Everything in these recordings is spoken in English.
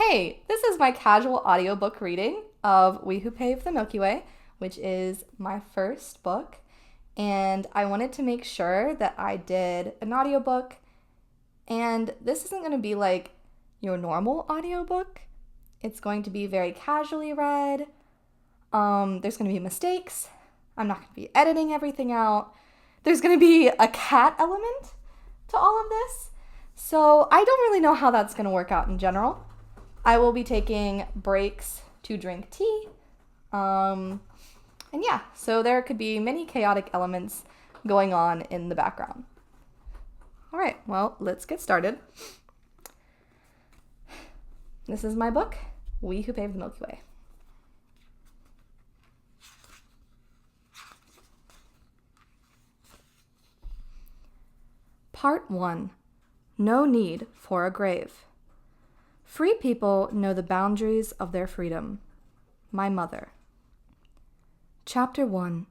Hey, this is my casual audiobook reading of We Who Pave the Milky Way, which is my first book. And I wanted to make sure that I did an audiobook. And this isn't going to be like your normal audiobook. It's going to be very casually read. There's going to be mistakes. I'm not going to be editing everything out. There's going to be a cat element to all of this. So I don't really know how that's going to work out in general. I will be taking breaks to drink tea. And yeah, so there could be many chaotic elements going on in the background. All right, well, let's get started. This is my book, We Who Pave the Milky Way. Part 1. No Need for a Grave. Free people know the boundaries of their freedom. My mother. Chapter 1.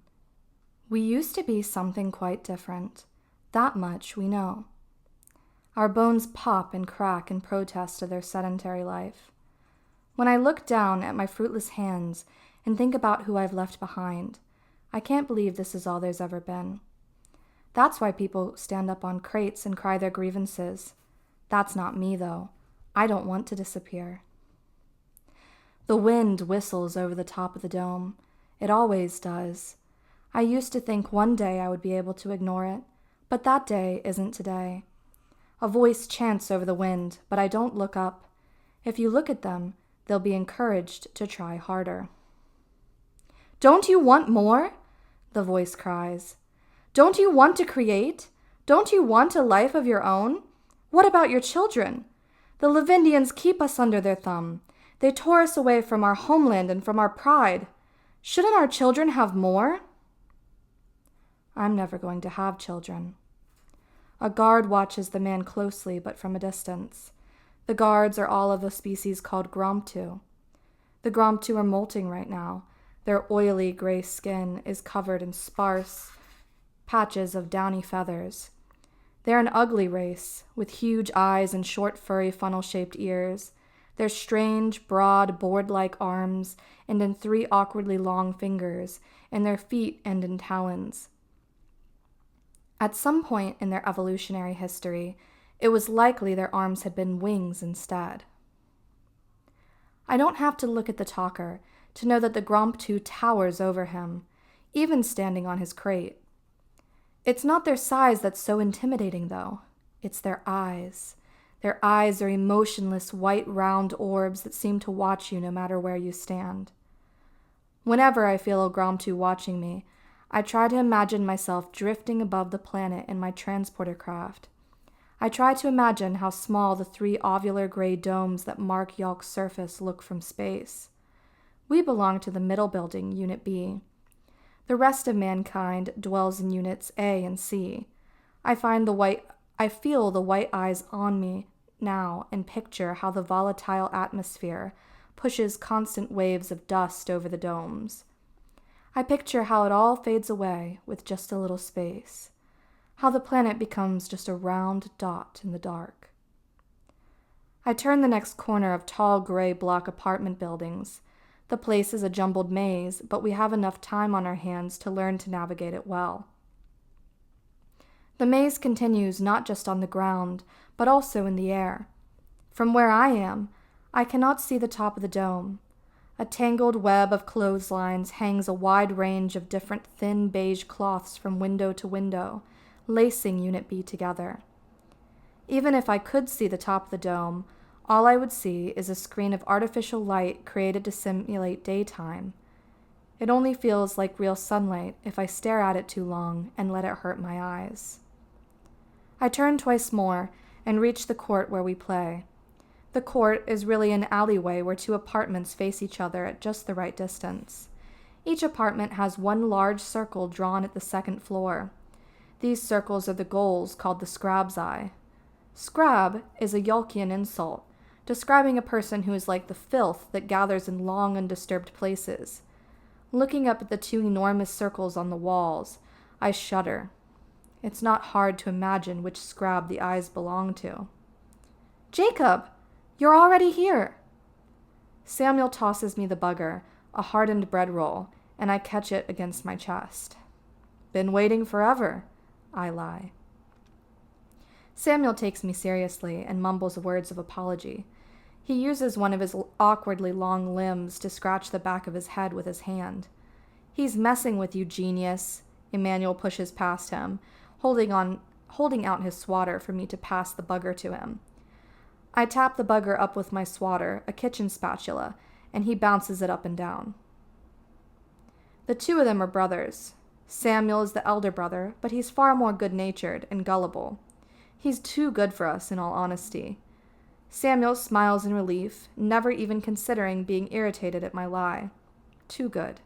We used to be something quite different. That much we know. Our bones pop and crack in protest of their sedentary life. When I look down at my fruitless hands and think about who I've left behind, I can't believe this is all there's ever been. That's why people stand up on crates and cry their grievances. That's not me, though. I don't want to disappear. The wind whistles over the top of the dome. It always does. I used to think one day I would be able to ignore it, but that day isn't today. A voice chants over the wind, but I don't look up. If you look at them, they'll be encouraged to try harder. Don't you want more? The voice cries. Don't you want to create? Don't you want a life of your own? What about your children? The Levindians keep us under their thumb. They tore us away from our homeland and from our pride. Shouldn't our children have more? I'm never going to have children. A guard watches the man closely, but from a distance. The guards are all of a species called Gromptu. The Gromptu are molting right now. Their oily gray skin is covered in sparse patches of downy feathers. They're an ugly race, with huge eyes and short, furry, funnel-shaped ears. Their strange, broad, board-like arms end in 3 awkwardly long fingers, and their feet end in talons. At some point in their evolutionary history, it was likely their arms had been wings instead. I don't have to look at the talker to know that the Gromptu towers over him, even standing on his crate. It's not their size that's so intimidating, though. It's their eyes. Their eyes are emotionless, white, round orbs that seem to watch you no matter where you stand. Whenever I feel a Gromptu watching me, I try to imagine myself drifting above the planet in my transporter craft. I try to imagine how small the 3 ovular gray domes that mark Yalk's surface look from space. We belong to the middle building, Unit B. The rest of mankind dwells in Units A and C. I feel the white eyes on me now and picture how the volatile atmosphere pushes constant waves of dust over the domes. I picture how it all fades away with just a little space, how the planet becomes just a round dot in the dark. I turn the next corner of tall gray block apartment buildings. The place is a jumbled maze, but we have enough time on our hands to learn to navigate it well. The maze continues not just on the ground, but also in the air. From where I am, I cannot see the top of the dome. A tangled web of clotheslines hangs a wide range of different thin beige cloths from window to window, lacing Unit B together. Even if I could see the top of the dome, all I would see is a screen of artificial light created to simulate daytime. It only feels like real sunlight if I stare at it too long and let it hurt my eyes. I turn twice more and reach the court where we play. The court is really an alleyway where 2 apartments face each other at just the right distance. Each apartment has 1 large circle drawn at the 2nd floor. These circles are the goals called the Scrab's Eye. Scrab is a Yalkian insult, describing a person who is like the filth that gathers in long, undisturbed places. Looking up at the 2 enormous circles on the walls, I shudder. It's not hard to imagine which Scrab the eyes belong to. Jacob, you're already here. Samuel tosses me the bugger, a hardened bread roll, and I catch it against my chest. Been waiting forever, I lie. Samuel takes me seriously and mumbles words of apology. He uses one of his awkwardly long limbs to scratch the back of his head with his hand. He's messing with you, genius. Emmanuel pushes past him, holding out his swatter for me to pass the bugger to him. I tap the bugger up with my swatter, a kitchen spatula, and he bounces it up and down. The two of them are brothers. Samuel is the elder brother, but he's far more good-natured and gullible. He's too good for us, in all honesty. Samuel smiles in relief, never even considering being irritated at my lie. Too good.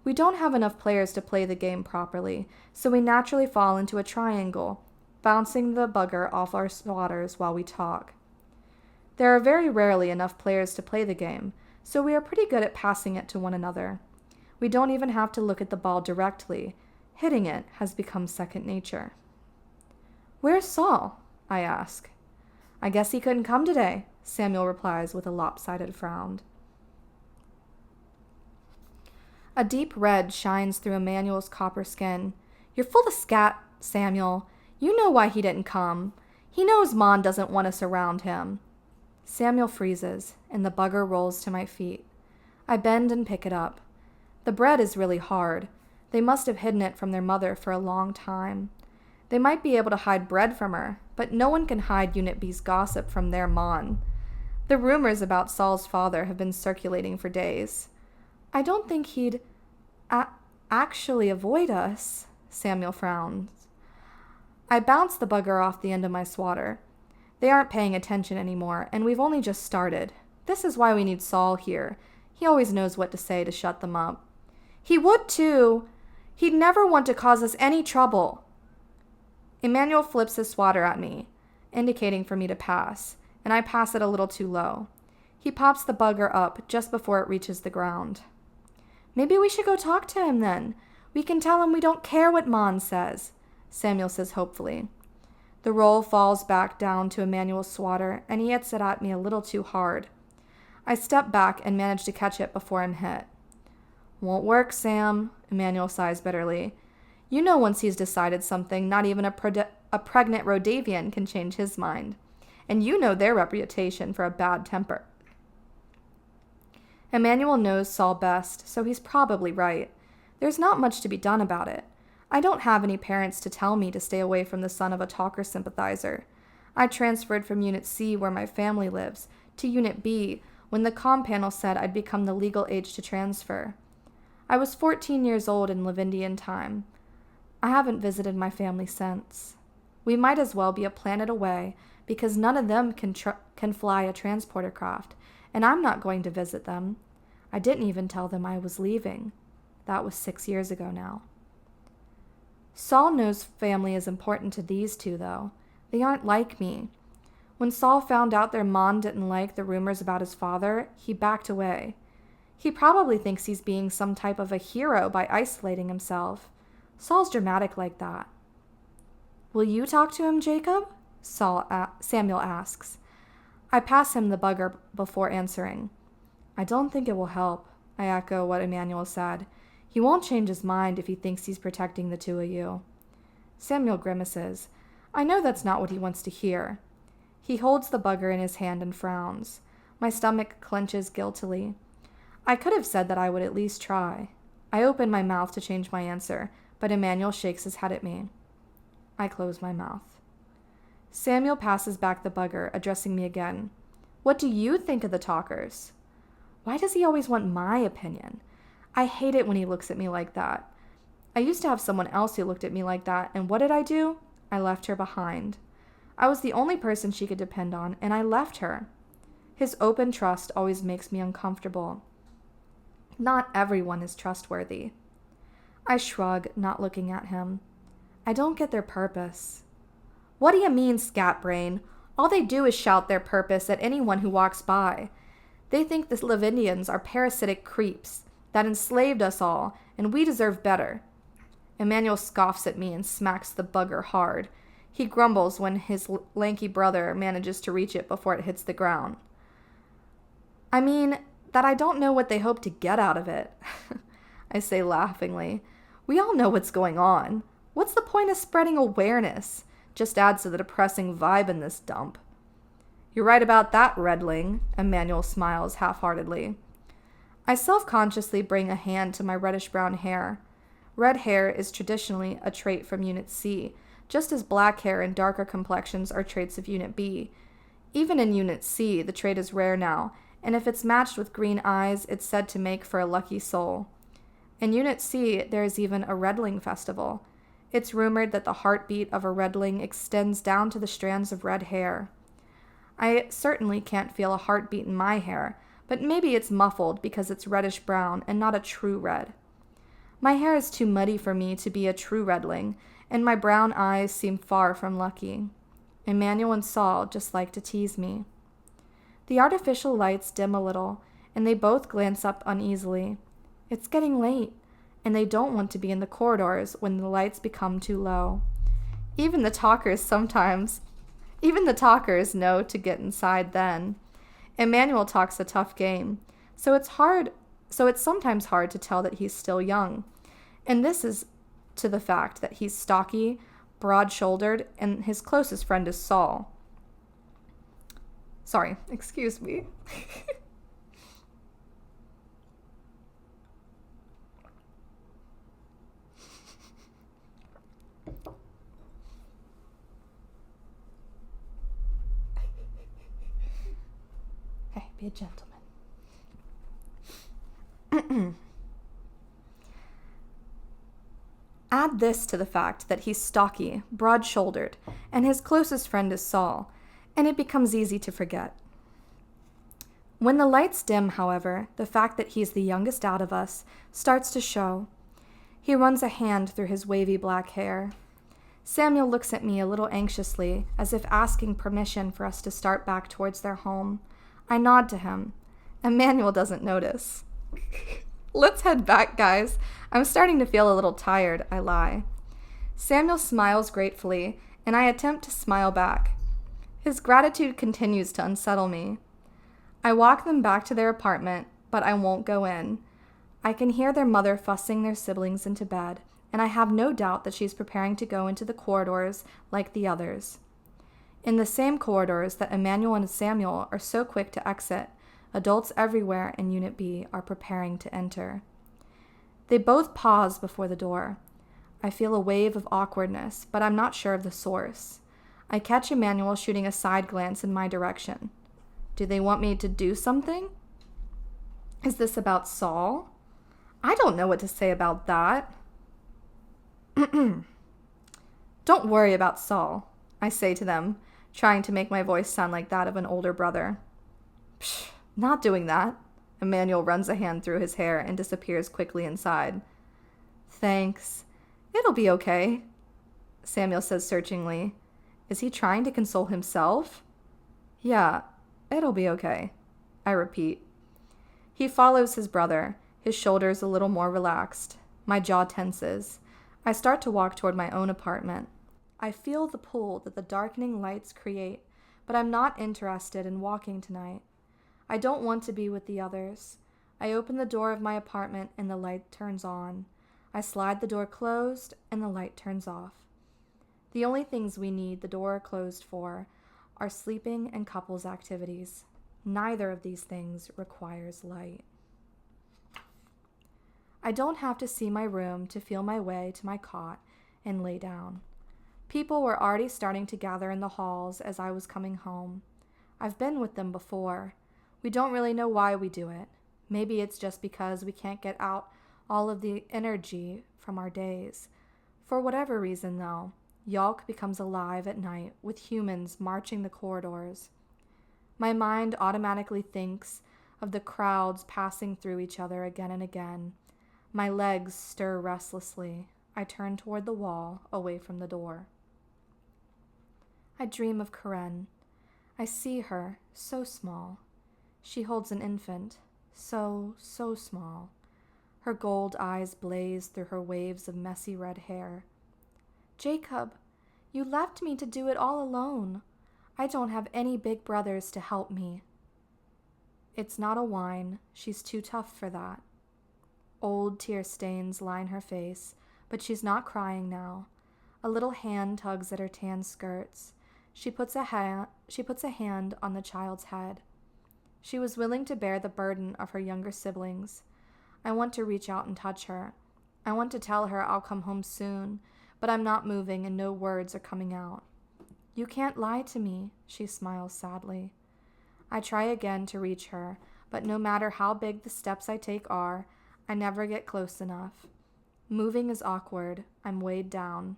We don't have enough players to play the game properly, so we naturally fall into a triangle, bouncing the bugger off our swatters while we talk. There are very rarely enough players to play the game, so we are pretty good at passing it to one another. We don't even have to look at the ball directly. Hitting it has become second nature. Where's Saul? I ask. I guess he couldn't come today, Samuel replies with a lopsided frown. A deep red shines through Emmanuel's copper skin. You're full of scat, Samuel. You know why he didn't come. He knows Mon doesn't want us around him. Samuel freezes, and the bugger rolls to my feet. I bend and pick it up. The bread is really hard. They must have hidden it from their mother for a long time. They might be able to hide bread from her, but no one can hide Unit B's gossip from their Mon. The rumors about Saul's father have been circulating for days. I don't think he'd actually avoid us, Samuel frowns. I bounce the bugger off the end of my swatter. They aren't paying attention anymore, and we've only just started. This is why we need Saul here. He always knows what to say to shut them up. He would too. He'd never want to cause us any trouble. Emmanuel flips his swatter at me, indicating for me to pass, and I pass it a little too low. He pops the bugger up just before it reaches the ground. Maybe we should go talk to him then. We can tell him we don't care what Mon says, Samuel says hopefully. The roll falls back down to Emmanuel's swatter, and he hits it at me a little too hard. I step back and manage to catch it before I'm hit. Won't work, Sam, Emmanuel sighs bitterly. You know once he's decided something, not even a pregnant Rhodavian can change his mind. And you know their reputation for a bad temper. Emmanuel knows Saul best, so he's probably right. There's not much to be done about it. I don't have any parents to tell me to stay away from the son of a talker sympathizer. I transferred from Unit C, where my family lives, to Unit B when the comm panel said I'd become the legal age to transfer. I was 14 years old in Lavindian time. I haven't visited my family since. We might as well be a planet away because none of them can fly a transporter craft, and I'm not going to visit them. I didn't even tell them I was leaving. That was 6 years ago now. Saul knows family is important to these two, though. They aren't like me. When Saul found out their mom didn't like the rumors about his father, he backed away. He probably thinks he's being some type of a hero by isolating himself. Saul's dramatic like that. Will you talk to him, Jacob? Samuel asks. I pass him the bugger before answering. I don't think it will help, I echo what Emmanuel said. He won't change his mind if he thinks he's protecting the two of you. Samuel grimaces. I know that's not what he wants to hear. He holds the bugger in his hand and frowns. My stomach clenches guiltily. I could have said that I would at least try. I open my mouth to change my answer, but Emmanuel shakes his head at me. I close my mouth. Samuel passes back the bugger, addressing me again. What do you think of the talkers? Why does he always want my opinion? I hate it when he looks at me like that. I used to have someone else who looked at me like that, and what did I do? I left her behind. I was the only person she could depend on, and I left her. His open trust always makes me uncomfortable. Not everyone is trustworthy. I shrug, not looking at him. I don't get their purpose. What do you mean, scatbrain? All they do is shout their purpose at anyone who walks by. They think the Lavindians are parasitic creeps that enslaved us all, and we deserve better. Emmanuel scoffs at me and smacks the bugger hard. He grumbles when his lanky brother manages to reach it before it hits the ground. I mean, that I don't know what they hope to get out of it. I say laughingly. We all know what's going on. What's the point of spreading awareness? Just adds to the depressing vibe in this dump. You're right about that, Redling, Emmanuel smiles half-heartedly. I self-consciously bring a hand to my reddish-brown hair. Red hair is traditionally a trait from Unit C, just as black hair and darker complexions are traits of Unit B. Even in Unit C, the trait is rare now, and if it's matched with green eyes, it's said to make for a lucky soul. In Unit C, there is even a Redling festival. It's rumored that the heartbeat of a Redling extends down to the strands of red hair. I certainly can't feel a heartbeat in my hair, but maybe it's muffled because it's reddish-brown and not a true red. My hair is too muddy for me to be a true Redling, and my brown eyes seem far from lucky. Emmanuel and Saul just like to tease me. The artificial lights dim a little, and they both glance up uneasily. It's getting late, and they don't want to be in the corridors when the lights become too low. Even the talkers know to get inside then. Emmanuel talks a tough game, so it's sometimes hard to tell that he's still young. And this is to the fact that he's stocky, broad-shouldered, and his closest friend is Saul. Sorry, excuse me. Hey, be a gentleman. Add this to the fact that he's stocky, broad-shouldered, and his closest friend is Saul, and it becomes easy to forget. When the lights dim, however, the fact that he's the youngest out of us starts to show. He runs a hand through his wavy black hair. Samuel looks at me a little anxiously, as if asking permission for us to start back towards their home. I nod to him. Emmanuel doesn't notice. Let's head back, guys. I'm starting to feel a little tired, I lie. Samuel smiles gratefully, and I attempt to smile back. His gratitude continues to unsettle me. I walk them back to their apartment, but I won't go in. I can hear their mother fussing their siblings into bed, and I have no doubt that she's preparing to go into the corridors like the others. In the same corridors that Emmanuel and Samuel are so quick to exit, adults everywhere in Unit B are preparing to enter. They both pause before the door. I feel a wave of awkwardness, but I'm not sure of the source. I catch Emmanuel shooting a side glance in my direction. Do they want me to do something? Is this about Saul? I don't know what to say about that. Don't worry about Saul, I say to them, trying to make my voice sound like that of an older brother. Psh, not doing that. Emmanuel runs a hand through his hair and disappears quickly inside. Thanks. It'll be okay, Samuel says searchingly. Is he trying to console himself? Yeah, it'll be okay, I repeat. He follows his brother, his shoulders a little more relaxed. My jaw tenses. I start to walk toward my own apartment. I feel the pull that the darkening lights create, but I'm not interested in walking tonight. I don't want to be with the others. I open the door of my apartment and the light turns on. I slide the door closed and the light turns off. The only things we need the door closed for are sleeping and couples activities. Neither of these things requires light. I don't have to see my room to feel my way to my cot and lay down. People were already starting to gather in the halls as I was coming home. I've been with them before. We don't really know why we do it. Maybe it's just because we can't get out all of the energy from our days. For whatever reason, though, Yalk becomes alive at night with humans marching the corridors. My mind automatically thinks of the crowds passing through each other again and again. My legs stir restlessly. I turn toward the wall, away from the door. I dream of Karen. I see her, so small. She holds an infant, so small. Her gold eyes blaze through her waves of messy red hair. Jacob, you left me to do it all alone. I don't have any big brothers to help me. It's not a whine. She's too tough for that. Old tear stains line her face, but she's not crying now. A little hand tugs at her tan skirts. She puts a hand on the child's head. She was willing to bear the burden of her younger siblings. I want to reach out and touch her. I want to tell her I'll come home soon, but I'm not moving and no words are coming out. You can't lie to me, she smiles sadly. I try again to reach her, but no matter how big the steps I take are, I never get close enough. Moving is awkward. I'm weighed down.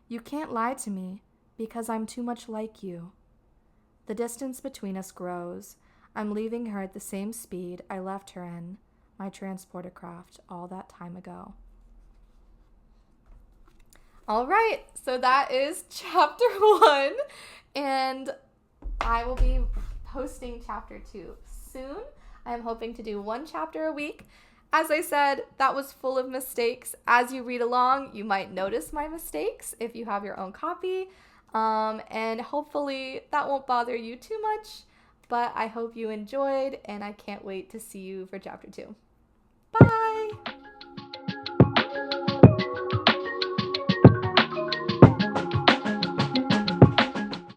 You can't lie to me, because I'm too much like you. The distance between us grows. I'm leaving her at the same speed I left her in, my transporter craft, all that time ago. All right, so that is chapter 1, and I will be posting chapter 2 soon. I am hoping to do 1 chapter a week. As I said, that was full of mistakes. As you read along, you might notice my mistakes if you have your own copy, and hopefully that won't bother you too much, but I hope you enjoyed, and I can't wait to see you for chapter 2.